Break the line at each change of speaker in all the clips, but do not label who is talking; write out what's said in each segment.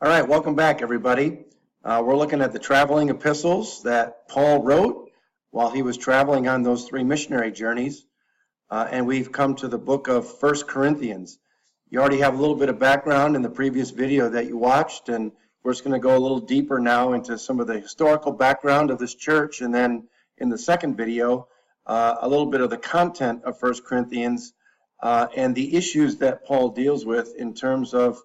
All right, welcome back, everybody. We're looking at the traveling epistles that Paul wrote while he was traveling on those 3 missionary journeys, and we've come to the book of 1 Corinthians. You already have a little bit of background in the previous video that you watched, and we're just going to go a little deeper now into some of the historical background of this church, and then in the second video, a little bit of the content of 1 Corinthians and the issues that Paul deals with in terms of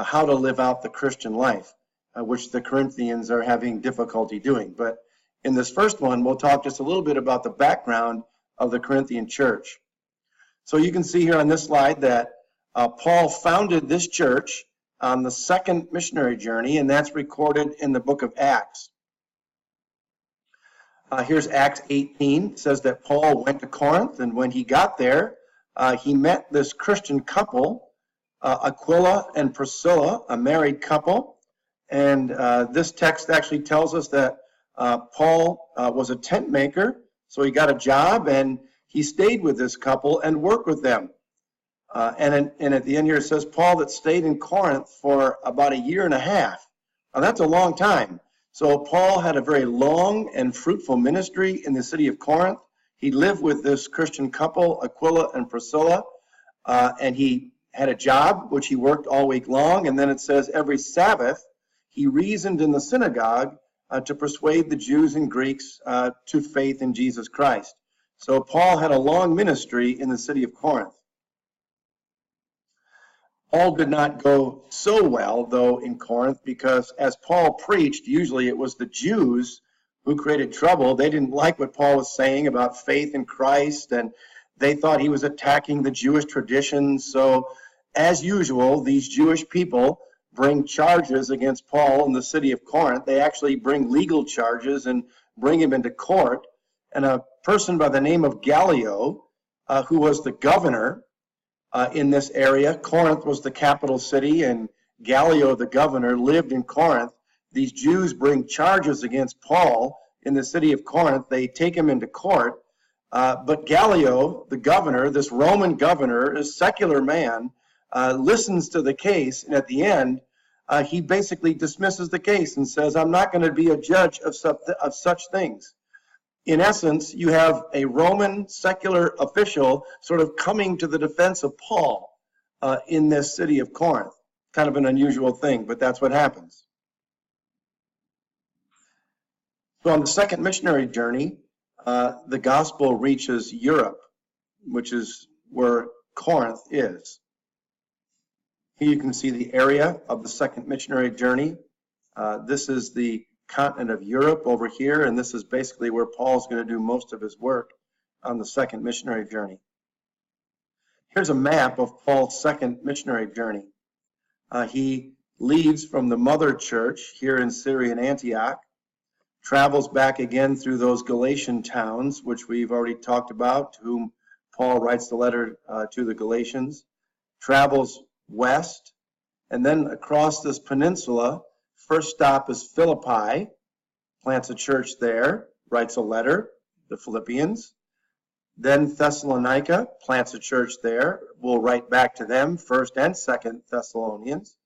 how to live out the Christian life, which the Corinthians are having difficulty doing. But in this first one, we'll talk just a little bit about the background of the Corinthian church. So you can see here on this slide that Paul founded this church on the 2nd missionary journey, and that's recorded in the book of Acts. Here's Acts 18. It says that Paul went to Corinth, and when he got there, he met this Christian couple, Aquila and Priscilla, a married couple. And this text actually tells us that Paul was a tent maker, so he got a job and he stayed with this couple and worked with them. And at the end here it says Paul that stayed in Corinth for about 1.5 years. Now that's a long time. So Paul had a very long and fruitful ministry in the city of Corinth. He lived with this Christian couple, Aquila and Priscilla, and he had a job which he worked all week long, and then it says every Sabbath he reasoned in the synagogue to persuade the Jews and Greeks to faith in Jesus Christ. So Paul had a long ministry in the city of Corinth. All did not go so well, though, in Corinth, because as Paul preached, usually it was the Jews who created trouble. They didn't like what Paul was saying about faith in Christ, and they thought he was attacking the Jewish traditions. So as usual, these Jewish people bring charges against Paul in the city of Corinth. They actually bring legal charges and bring him into court. And a person by the name of Gallio, who was the governor in this area, Corinth was the capital city, and Gallio, the governor, lived in Corinth. These Jews bring charges against Paul in the city of Corinth. They take him into court. But Gallio, the governor, this Roman governor, a secular man, listens to the case, and at the end, he basically dismisses the case and says, I'm not going to be a judge of such things. In essence, you have a Roman secular official sort of coming to the defense of Paul in this city of Corinth. Kind of an unusual thing, but that's what happens. So on the 2nd missionary journey, the gospel reaches Europe, which is where Corinth is. Here you can see the area of the 2nd missionary journey. This is the continent of Europe over here, and this is basically where Paul's going to do most of his work on the 2nd missionary journey. Here's a map of Paul's 2nd missionary journey. He leaves from the mother church here in Syrian Antioch, travels back again through those Galatian towns, which we've already talked about, to whom Paul writes the letter to the Galatians, travels west, and then across this peninsula. First stop is Philippi, plants a church there, writes a letter, the Philippians. Then Thessalonica, plants a church there. We'll write back to them, 1st and 2nd Thessalonians.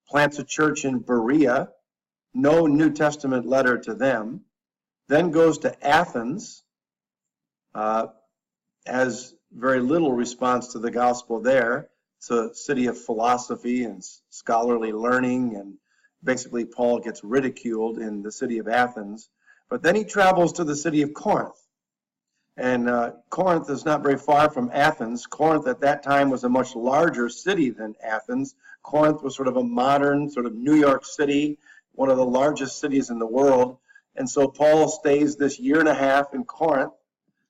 Plants a church in Berea, no New Testament letter to them. Then goes to Athens, has very little response to the gospel there. It's a city of philosophy and scholarly learning, and basically Paul gets ridiculed in the city of Athens. But then he travels to the city of Corinth. And Corinth is not very far from Athens. Corinth at that time was a much larger city than Athens. Corinth was sort of a modern, sort of New York City, one of the largest cities in the world. And so Paul stays this 1.5 years in Corinth,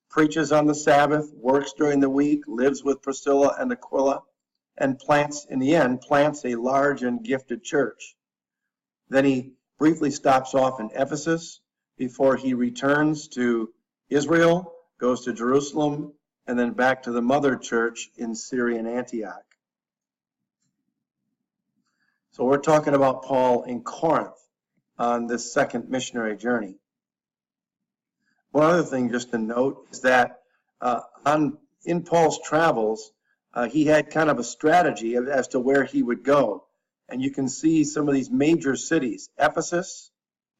preaches on the Sabbath, works during the week, lives with Priscilla and Aquila, and in the end, plants a large and gifted church. Then he briefly stops off in Ephesus before he returns to Israel, goes to Jerusalem, and then back to the mother church in Syrian Antioch. So we're talking about Paul in Corinth on this 2nd missionary journey. One other thing just to note is that in Paul's travels, he had kind of a strategy as to where he would go. And you can see some of these major cities. Ephesus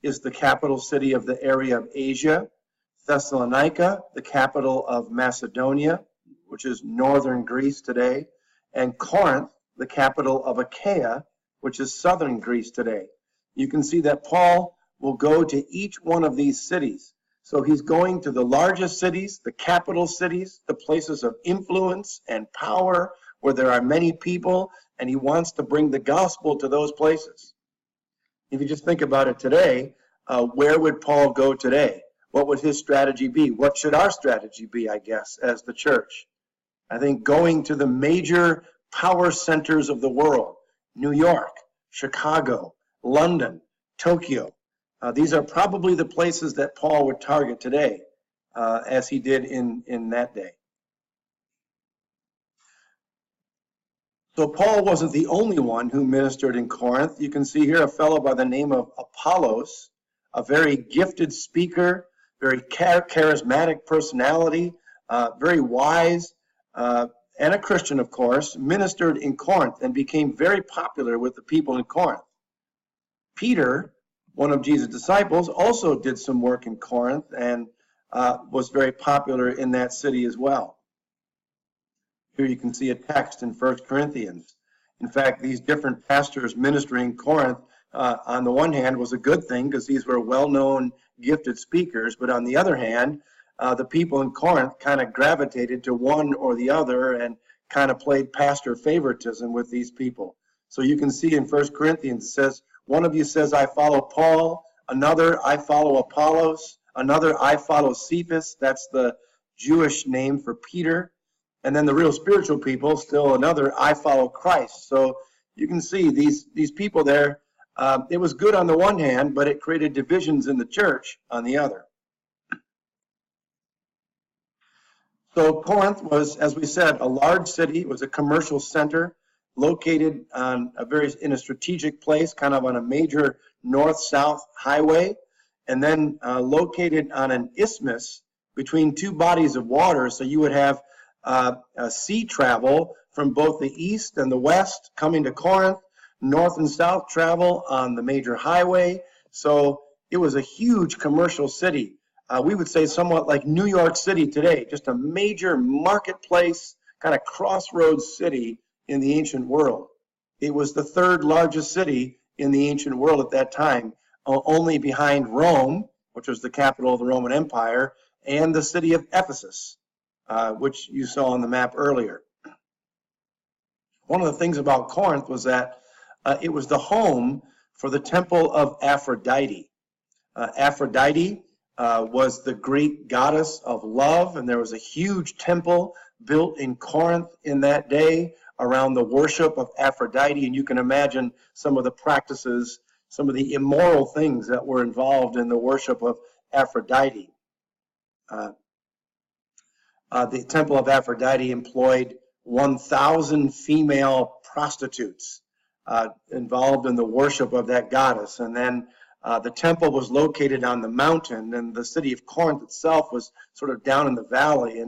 is the capital city of the area of Asia. Thessalonica, the capital of Macedonia, which is northern Greece today. And Corinth, the capital of Achaia, which is southern Greece today. You can see that Paul will go to each one of these cities. So he's going to the largest cities, the capital cities, the places of influence and power where there are many people, and he wants to bring the gospel to those places. If you just think about it today, where would Paul go today? What would his strategy be? What should our strategy be, I guess, as the church? I think going to the major power centers of the world, New York, Chicago, London, Tokyo. These are probably the places that Paul would target today, as he did in that day. So Paul wasn't the only one who ministered in Corinth. You can see here a fellow by the name of Apollos, a very gifted speaker, very charismatic personality, very wise, and a Christian, of course, ministered in Corinth and became very popular with the people in Corinth. Peter, one of Jesus' disciples, also did some work in Corinth and was very popular in that city as well. Here you can see a text in 1 Corinthians. In fact, these different pastors ministering in Corinth, on the one hand, was a good thing because these were well-known, gifted speakers, but on the other hand, the people in Corinth kind of gravitated to one or the other and kind of played pastor favoritism with these people. So you can see in 1 Corinthians, it says, one of you says, I follow Paul, another, I follow Apollos, another, I follow Cephas, that's the Jewish name for Peter, and then the real spiritual people, still another, I follow Christ. So you can see these people there, it was good on the one hand, but it created divisions in the church on the other. So Corinth was, as we said, a large city. It was a commercial center located on in a strategic place, kind of on a major north-south highway, and then located on an isthmus between two bodies of water. So you would have sea travel from both the east and the west coming to Corinth, north and south travel on the major highway. So it was a huge commercial city. We would say somewhat like New York City today, just a major marketplace, kind of crossroads city in the ancient world. It was the third largest city in the ancient world at that time, only behind Rome, which was the capital of the Roman Empire, and the city of Ephesus, which you saw on the map earlier. One of the things about Corinth was that it was the home for the temple of Aphrodite. Aphrodite was the Greek goddess of love, and there was a huge temple built in Corinth in that day around the worship of Aphrodite, and you can imagine some of the practices, some of the immoral things that were involved in the worship of Aphrodite. The temple of Aphrodite employed 1,000 female prostitutes involved in the worship of that goddess, and then the temple was located on the mountain, and the city of Corinth itself was sort of down in the valley.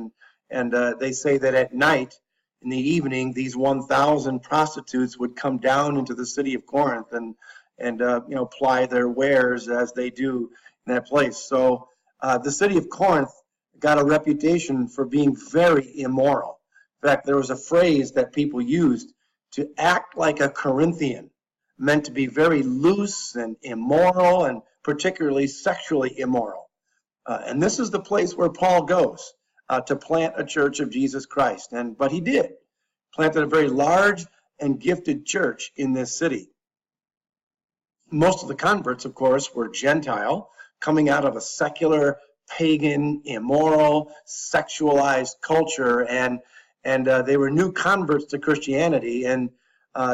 And they say that at night, in the evening, these 1,000 prostitutes would come down into the city of Corinth and ply their wares as they do in that place. So the city of Corinth got a reputation for being very immoral. In fact, there was a phrase that people used: to act like a Corinthian meant to be very loose and immoral, and particularly sexually immoral. And this is the place where Paul goes to plant a church of Jesus Christ. But he did. Planted a very large and gifted church in this city. Most of the converts, of course, were Gentile, coming out of a secular, pagan, immoral, sexualized culture, and they were new converts to Christianity, and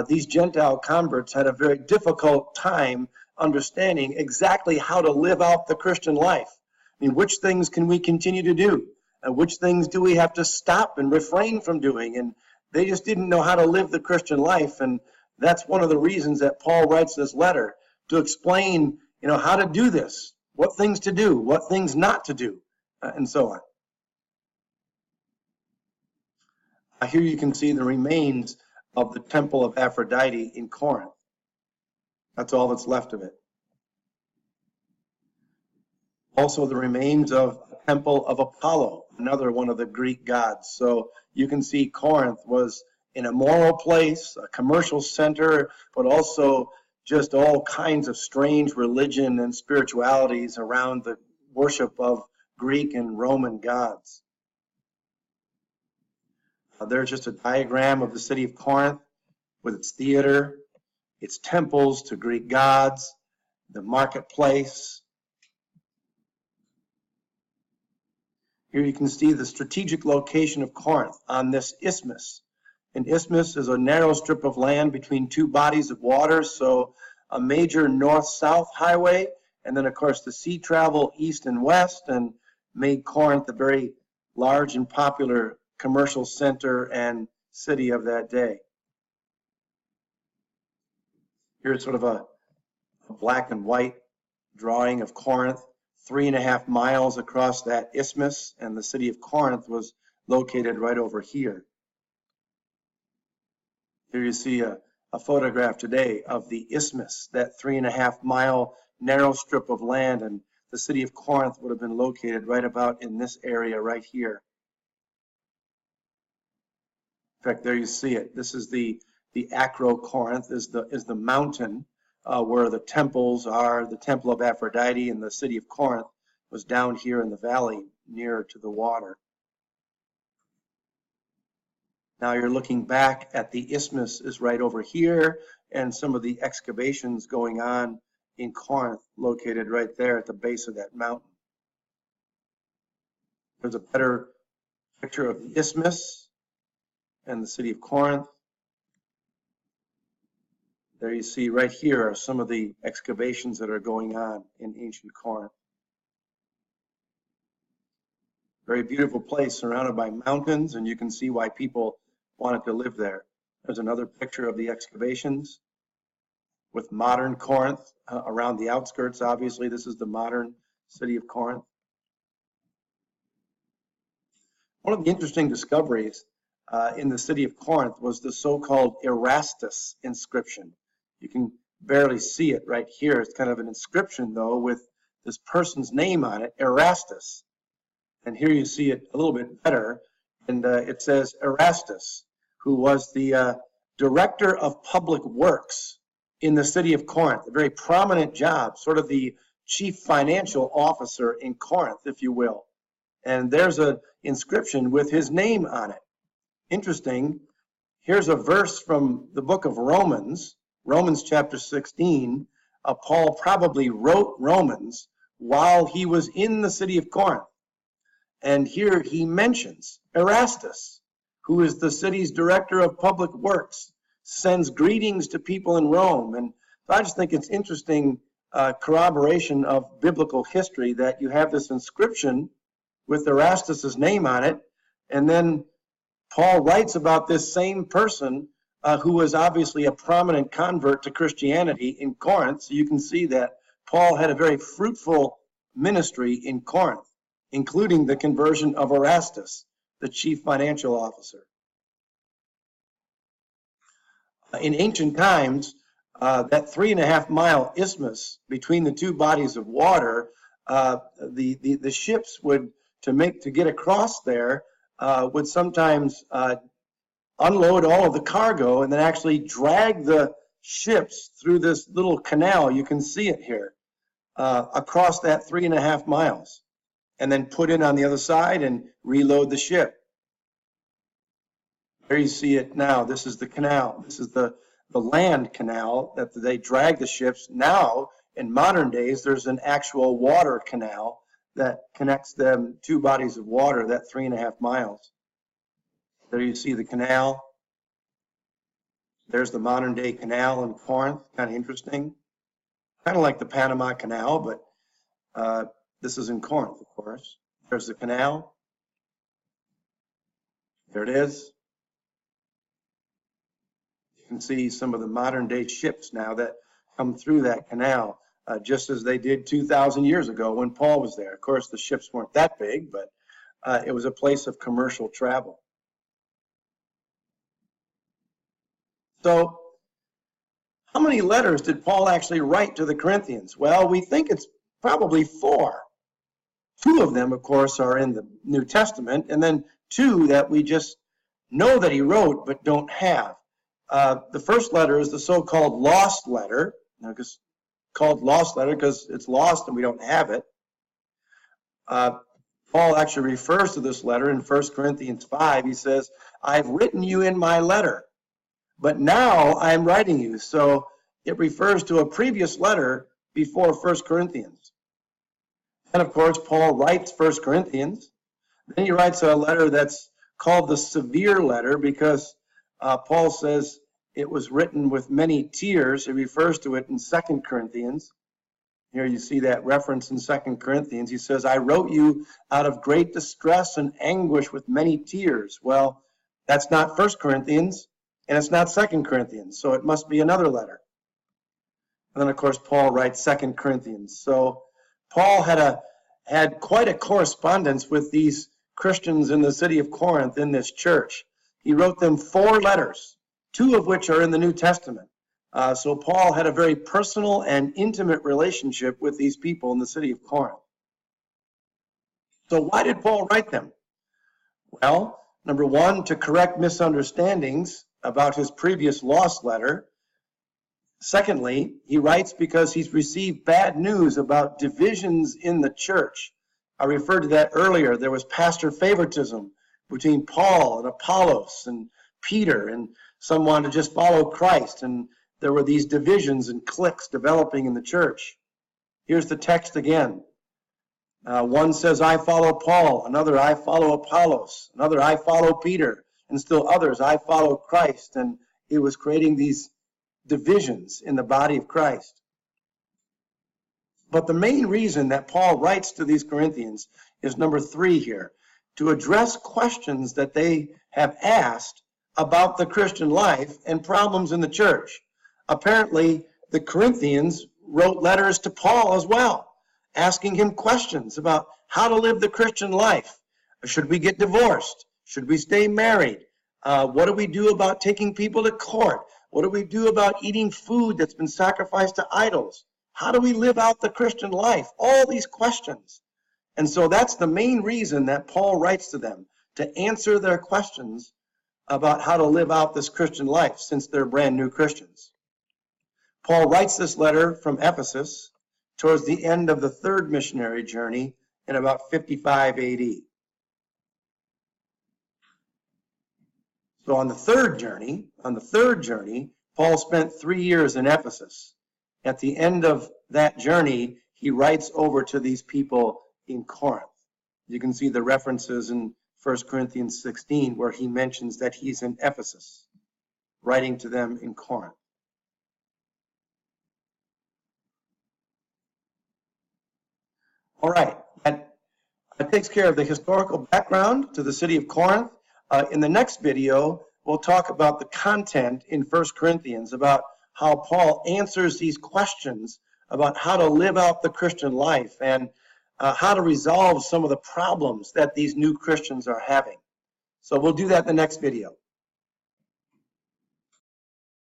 these Gentile converts had a very difficult time understanding exactly how to live out the Christian life. I mean, which things can we continue to do? And which things do we have to stop and refrain from doing? And they just didn't know how to live the Christian life. And that's one of the reasons that Paul writes this letter, to explain, how to do this, what things to do, what things not to do, and so on. Here you can see the remains of the temple of Aphrodite in Corinth. That's all that's left of it. Also, the remains of a temple of Apollo, another one of the Greek gods. So you can see Corinth was an immoral place, a commercial center, but also just all kinds of strange religion and spiritualities around the worship of Greek and Roman gods. There's just a diagram of the city of Corinth with its theater, its temples to Greek gods, the marketplace. Here you can see the strategic location of Corinth on this isthmus. An isthmus is a narrow strip of land between two bodies of water, so a major north-south highway, and then of course the sea travel east and west, and made Corinth a very large and popular commercial center and city of that day. Here's sort of a black and white drawing of Corinth, 3.5 miles across that isthmus, and the city of Corinth was located right over here. Here you see a photograph today of the isthmus, that 3.5 mile narrow strip of land, and the city of Corinth would have been located right about in this area right here. In fact, there you see it. This is the Acrocorinth, is the mountain where the temples are. The Temple of Aphrodite and the city of Corinth was down here in the valley nearer to the water. Now you're looking back at the isthmus is right over here, and some of the excavations going on in Corinth located right there at the base of that mountain. There's a better picture of the isthmus and the city of Corinth. There you see right here are some of the excavations that are going on in ancient Corinth. Very beautiful place surrounded by mountains, and you can see why people wanted to live there. There's another picture of the excavations with modern Corinth around the outskirts. Obviously, this is the modern city of Corinth. One of the interesting discoveries in the city of Corinth was the so-called Erastus inscription. You can barely see it right here. It's kind of an inscription, though, with this person's name on it, Erastus. And here you see it a little bit better, and it says Erastus, who was the director of public works in the city of Corinth, a very prominent job, sort of the chief financial officer in Corinth, if you will. And there's an inscription with his name on it. Interesting. Here's a verse from the book of Romans, Romans chapter 16. Paul probably wrote Romans while he was in the city of Corinth. And here he mentions Erastus, who is the city's director of public works, sends greetings to people in Rome. And I just think it's interesting corroboration of biblical history that you have this inscription with Erastus's name on it, and then Paul writes about this same person who was obviously a prominent convert to Christianity in Corinth. So you can see that Paul had a very fruitful ministry in Corinth, including the conversion of Erastus, the chief financial officer. In ancient times, that 3.5 mile isthmus between the two bodies of water, the ships would, to get across there, would sometimes unload all of the cargo and then actually drag the ships through this little canal. You can see it here, across that 3.5 miles, and then put in on the other side and reload the ship. There you see it now. This is the canal. This is the land canal that they drag the ships. Now, in modern days, there's an actual water canal that connects them two bodies of water, that 3.5 miles. There you see the canal. There's the modern day canal in Corinth, kind of interesting. Kind of like the Panama Canal, but this is in Corinth, of course. There's the canal. There it is. You can see some of the modern day ships now that come through that canal, just as they did 2,000 years ago when Paul was there. Of course, the ships weren't that big, but it was a place of commercial travel. So, how how many letters did Paul actually write to the Corinthians? Well, we think it's probably 4. 2 of them, of course, are in the New Testament, and then 2 that we just know that he wrote but don't have. The first letter is the so-called lost letter, called lost letter because it's lost and we don't have it. Paul actually refers to this letter in 1 Corinthians 5. He says, I've written you in my letter, but now I'm writing you. So it refers to a previous letter before 1 Corinthians. And of course, Paul writes 1 Corinthians. Then he writes a letter that's called the severe letter because Paul says it was written with many tears. He refers to it in 2 Corinthians. Here you see that reference in 2 Corinthians. He says, I wrote you out of great distress and anguish with many tears. Well, that's not 1 Corinthians, and it's not 2 Corinthians, so it must be another letter. And then, of course, Paul writes 2 Corinthians. So Paul had quite a correspondence with these Christians in the city of Corinth in this church. He wrote them 4 letters, 2 of which are in the New Testament. So Paul had a very personal and intimate relationship with these people in the city of Corinth. So why did Paul write them? Well, number 1, to correct misunderstandings about his previous lost letter. Secondly, he writes because he's received bad news about divisions in the church. I referred to that earlier. There was pastor favoritism between Paul and Apollos and Peter, and some wanted to just follow Christ, and there were these divisions and cliques developing in the church. Here's the text again. One says, I follow Paul. Another, I follow Apollos. Another, I follow Peter. And still others, I follow Christ. And it was creating these divisions in the body of Christ. But the main reason that Paul writes to these Corinthians is number 3 here, to address questions that they have asked about the Christian life and problems in the church. Apparently, the Corinthians wrote letters to Paul as well, asking him questions about how to live the Christian life. Should we get divorced? Should we stay married? What do we do about taking people to court? What do we do about eating food that's been sacrificed to idols? How do we live out the Christian life? All these questions. And so that's the main reason that Paul writes to them, to answer their questions about how to live out this Christian life since they're brand new Christians. Paul writes this letter from Ephesus towards the end of the 3rd missionary journey in about 55 AD. So on the third journey, Paul spent 3 years in Ephesus. At the end of that journey, he writes over to these people in Corinth. You can see the references in 1 Corinthians 16 where he mentions that he's in Ephesus, writing to them in Corinth. All right, that takes care of the historical background to the city of Corinth. In the next video, we'll talk about the content in 1 Corinthians, about how Paul answers these questions about how to live out the Christian life and how to resolve some of the problems that these new Christians are having. So we'll do that in the next video.